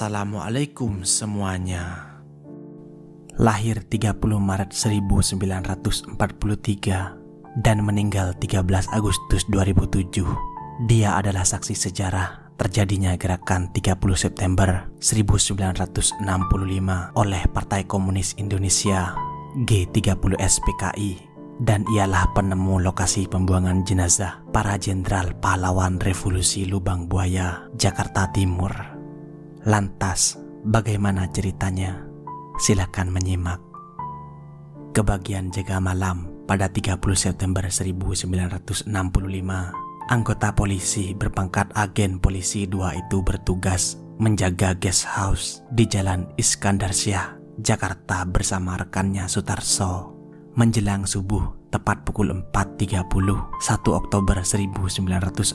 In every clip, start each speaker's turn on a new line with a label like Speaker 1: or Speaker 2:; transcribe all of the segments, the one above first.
Speaker 1: Assalamualaikum semuanya. Lahir 30 Maret 1943 dan meninggal 13 Agustus 2007. Dia adalah saksi sejarah terjadinya gerakan 30 September 1965 oleh Partai Komunis Indonesia G30 SPKI, dan ialah penemu lokasi pembuangan jenazah para jenderal pahlawan revolusi Lubang Buaya, Jakarta Timur. Lantas, bagaimana ceritanya? Silakan menyimak. Kebagian jaga malam pada 30 September 1965, anggota polisi berpangkat agen polisi 2 itu bertugas menjaga guest house di Jalan Iskandar Syah, Jakarta bersama rekannya Sutarso. Menjelang subuh, tepat pukul 4.30, 1 Oktober 1965,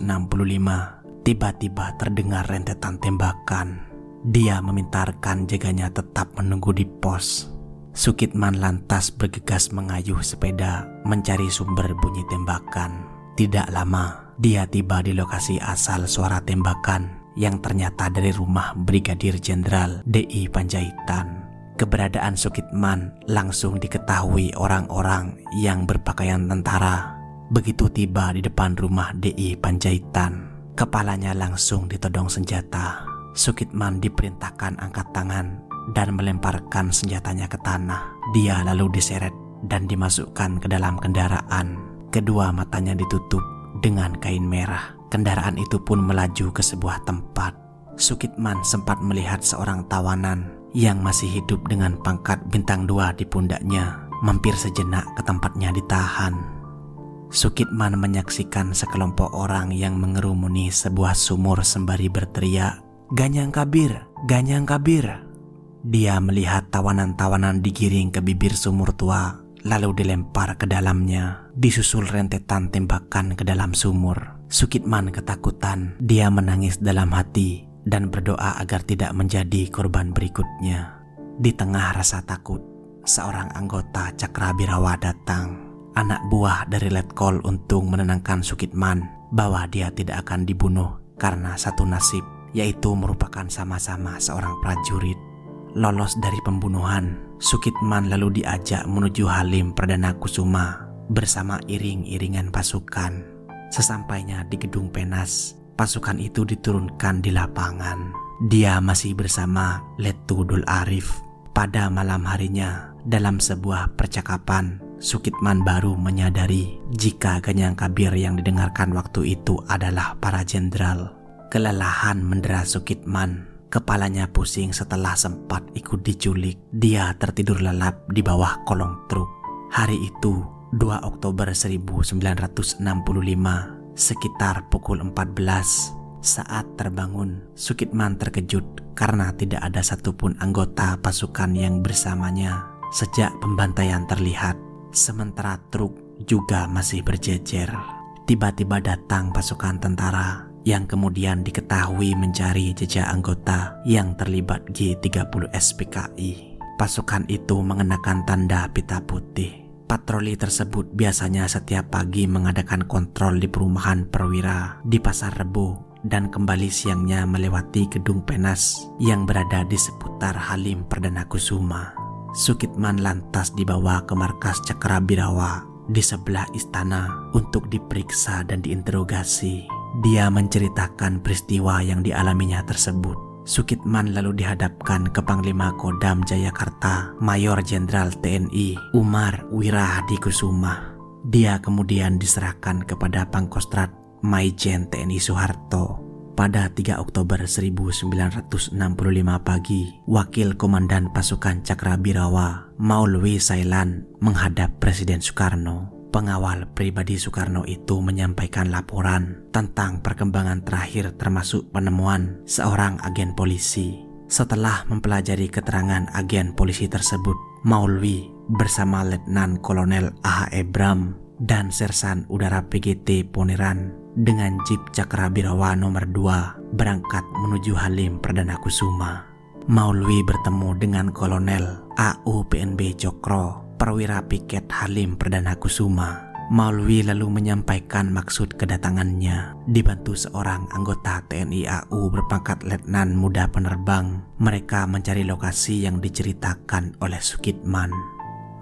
Speaker 1: tiba-tiba terdengar rentetan tembakan. Dia meminta rekan jaganya tetap menunggu di pos. Sukitman lantas bergegas mengayuh sepeda mencari sumber bunyi tembakan. Tidak lama, dia tiba di lokasi asal suara tembakan yang ternyata dari rumah Brigadir Jenderal D.I. Panjaitan. Keberadaan Sukitman langsung diketahui orang-orang yang berpakaian tentara. Begitu tiba di depan rumah D.I. Panjaitan, kepalanya langsung ditodong senjata. Sukitman diperintahkan angkat tangan dan melemparkan senjatanya ke tanah. Dia lalu diseret dan dimasukkan ke dalam kendaraan. Kedua matanya ditutup dengan kain merah. Kendaraan itu pun melaju ke sebuah tempat. Sukitman sempat melihat seorang tawanan yang masih hidup dengan pangkat bintang 2 di pundaknya mampir sejenak ke tempatnya ditahan. Sukitman menyaksikan sekelompok orang yang mengerumuni sebuah sumur sembari berteriak, "Ganyang Kabir, Ganyang Kabir." Dia melihat tawanan-tawanan digiring ke bibir sumur tua, lalu dilempar ke dalamnya, disusul rentetan tembakan ke dalam sumur. Sukitman ketakutan, dia menangis dalam hati dan berdoa agar tidak menjadi korban berikutnya. Di tengah rasa takut, seorang anggota Cakrabirawa datang, anak buah dari Letkol Untung, menenangkan Sukitman bahwa dia tidak akan dibunuh karena satu nasib, yaitu merupakan sama-sama seorang prajurit. Lolos dari pembunuhan, Sukitman lalu diajak menuju Halim Perdana Kusuma bersama iring-iringan pasukan. Sesampainya di Gedung Penas, pasukan itu diturunkan di lapangan. Dia masih bersama Letu Dul Arif. Pada malam harinya, dalam sebuah percakapan, Sukitman baru menyadari jika Ganyang Kabir yang didengarkan waktu itu adalah para jenderal. Kelelahan mendera Sukitman. Kepalanya pusing setelah sempat ikut diculik. Dia tertidur lelap di bawah kolong truk. Hari itu, 2 Oktober 1965, sekitar pukul 14. Saat terbangun, Sukitman terkejut karena tidak ada satupun anggota pasukan yang bersamanya sejak pembantaian terlihat. Sementara truk juga masih berjejer. Tiba-tiba datang pasukan tentara yang kemudian diketahui mencari jejak anggota yang terlibat G30 SPKI. Pasukan itu mengenakan tanda pita putih. Patroli tersebut biasanya setiap pagi mengadakan kontrol di perumahan perwira di Pasar Rebo dan kembali siangnya melewati Gedung Penas yang berada di seputar Halim Perdana Kusuma. Sukitman lantas dibawa ke markas Cakrabirawa di sebelah istana untuk diperiksa dan diinterogasi. Dia menceritakan peristiwa yang dialaminya tersebut. Sukitman lalu dihadapkan ke Panglima Kodam Jayakarta, Mayor Jenderal TNI Umar Wirahadi Kusuma. Dia kemudian diserahkan kepada Pangkostrat Maijen TNI Soeharto. Pada 3 Oktober 1965 pagi, Wakil Komandan Pasukan Cakrabirawa, Maulwi Sailan, menghadap Presiden Soekarno. Pengawal pribadi Soekarno itu menyampaikan laporan tentang perkembangan terakhir termasuk penemuan seorang agen polisi. Setelah mempelajari keterangan agen polisi tersebut, Maulwi bersama Letnan Kolonel A.H. Ebram dan Sersan Udara PGT Poneran dengan Jeep Cakrabirawa nomor 2 berangkat menuju Halim Perdana Kusuma. Maulwi bertemu dengan Kolonel A.U. PNB Cokro, perwira piket Halim Perdana Kusuma. Maulwi lalu menyampaikan maksud kedatangannya. Dibantu seorang anggota TNI AU berpangkat letnan muda penerbang, mereka mencari lokasi yang diceritakan oleh Sukitman.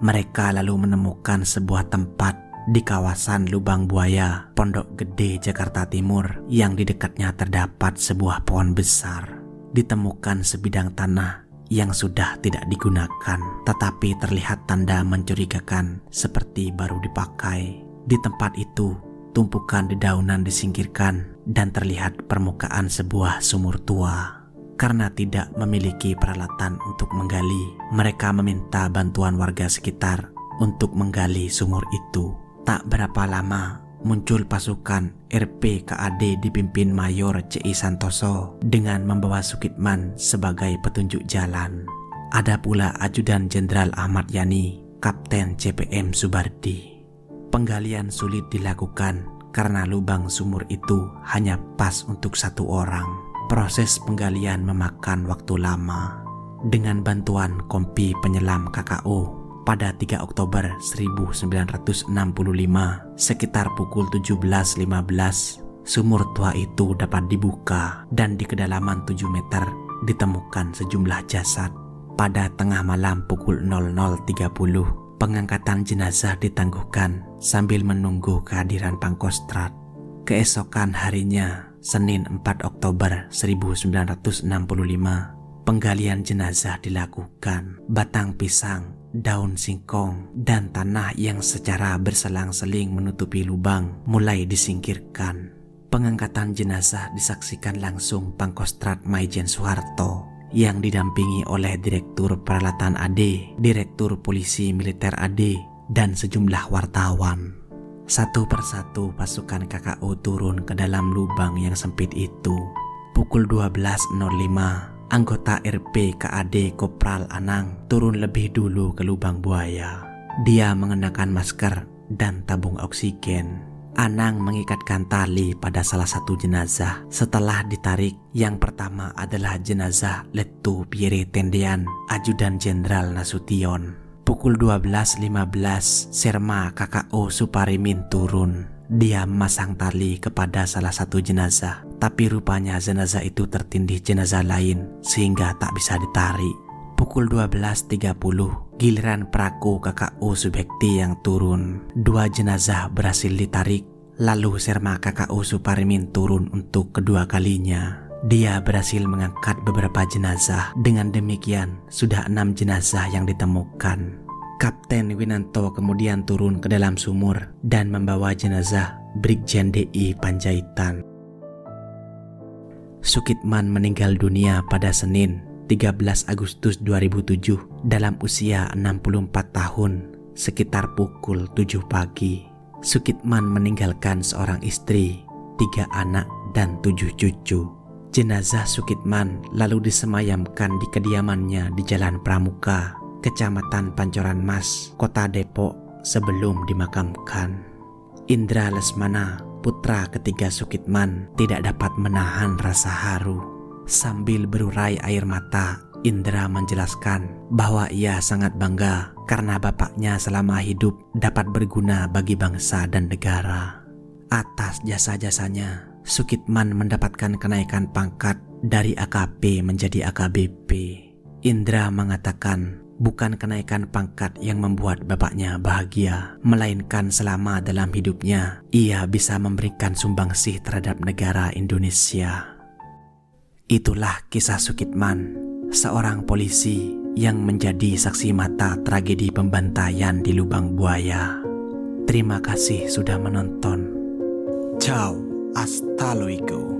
Speaker 1: Mereka lalu menemukan sebuah tempat di kawasan Lubang Buaya, Pondok Gede, Jakarta Timur, yang di dekatnya terdapat sebuah pohon besar. Ditemukan sebidang tanah yang sudah tidak digunakan, tetapi terlihat tanda mencurigakan seperti baru dipakai. Di tempat itu, tumpukan dedaunan disingkirkan dan terlihat permukaan sebuah sumur tua. Karena tidak memiliki peralatan untuk menggali, mereka meminta bantuan warga sekitar untuk menggali sumur itu. Tak berapa lama, muncul pasukan RPKAD dipimpin Mayor C.I. Santoso dengan membawa Sukitman sebagai petunjuk jalan. Ada pula Ajudan Jenderal Ahmad Yani, Kapten CPM Subardi. Penggalian sulit dilakukan karena lubang sumur itu hanya pas untuk satu orang. Proses penggalian memakan waktu lama. Dengan bantuan kompi penyelam KKO, pada 3 Oktober 1965, sekitar pukul 17.15, sumur tua itu dapat dibuka dan di kedalaman 7 meter ditemukan sejumlah jasad. Pada tengah malam pukul 00.30, pengangkatan jenazah ditangguhkan sambil menunggu kehadiran Pangkostrat. Keesokan harinya, Senin 4 Oktober 1965, penggalian jenazah dilakukan. Batang pisang, daun singkong, dan tanah yang secara berselang-seling menutupi lubang mulai disingkirkan. Pengangkatan jenazah disaksikan langsung Pangkostrat Maijen Soeharto yang didampingi oleh Direktur Peralatan AD, Direktur Polisi Militer AD, dan sejumlah wartawan. Satu persatu pasukan KKO turun ke dalam lubang yang sempit itu. Pukul 12.05, anggota RPKAD Kopral Anang turun lebih dulu ke lubang buaya. Dia mengenakan masker dan tabung oksigen. Anang mengikatkan tali pada salah satu jenazah. Setelah ditarik, yang pertama adalah jenazah Letu Pierre Tendean, Ajudan Jenderal Nasution. Pukul 12.15, Serma KKO Suparimin turun. Dia memasang tali kepada salah satu jenazah, tapi rupanya jenazah itu tertindih jenazah lain sehingga tak bisa ditarik. Pukul 12.30, giliran Praku KKO Subekti yang turun. 2 jenazah berhasil ditarik, lalu Serma KKO Suparimin turun untuk kedua kalinya. Dia berhasil mengangkat beberapa jenazah. Dengan demikian, sudah 6 jenazah yang ditemukan. Kapten Winanto kemudian turun ke dalam sumur dan membawa jenazah Brigjen DI Panjaitan. Sukitman meninggal dunia pada Senin 13 Agustus 2007 dalam usia 64 tahun sekitar pukul 7 pagi. Sukitman meninggalkan seorang istri, 3 anak, dan 7 cucu. Jenazah Sukitman lalu disemayamkan di kediamannya di Jalan Pramuka, Kecamatan Pancoran Mas, Kota Depok sebelum dimakamkan. Indra Lesmana, putra ketiga Sukitman, tidak dapat menahan rasa haru. Sambil berurai air mata, Indra menjelaskan bahwa ia sangat bangga karena bapaknya selama hidup dapat berguna bagi bangsa dan negara. Atas jasa-jasanya, Sukitman mendapatkan kenaikan pangkat dari AKP menjadi AKBP. Indra mengatakan bukan kenaikan pangkat yang membuat bapaknya bahagia, melainkan selama dalam hidupnya ia bisa memberikan sumbangsih terhadap negara Indonesia. Itulah kisah Sukitman, seorang polisi yang menjadi saksi mata tragedi pembantaian di Lubang Buaya. Terima kasih sudah menonton. Ciao, hasta luego.